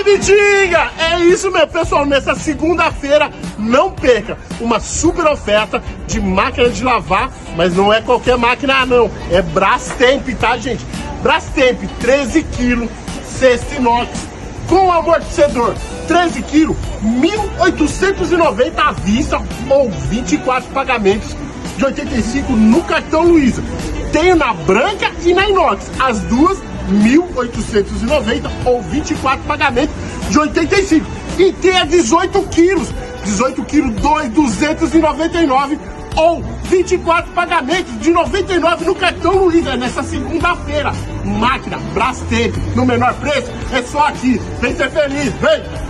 Oi, Bitinga! É isso mesmo, pessoal. Nessa segunda-feira, não perca uma super oferta de máquina de lavar, mas não é qualquer máquina, não. É Brastemp, tá, gente? Brastemp, 13 kg, cesta inox, com amortecedor, 13 kg, 1.890 à vista ou 24 pagamentos de 85 no cartão Luiza. Tenho na branca e na inox, as duas 1.890 ou 24 pagamentos de 85. E tem a 18 quilos, 18 quilos, 299 ou 24 pagamentos de 99 no cartão Luiza. Nessa segunda-feira, máquina Brastemp no menor preço, é só aqui. Vem ser feliz, vem!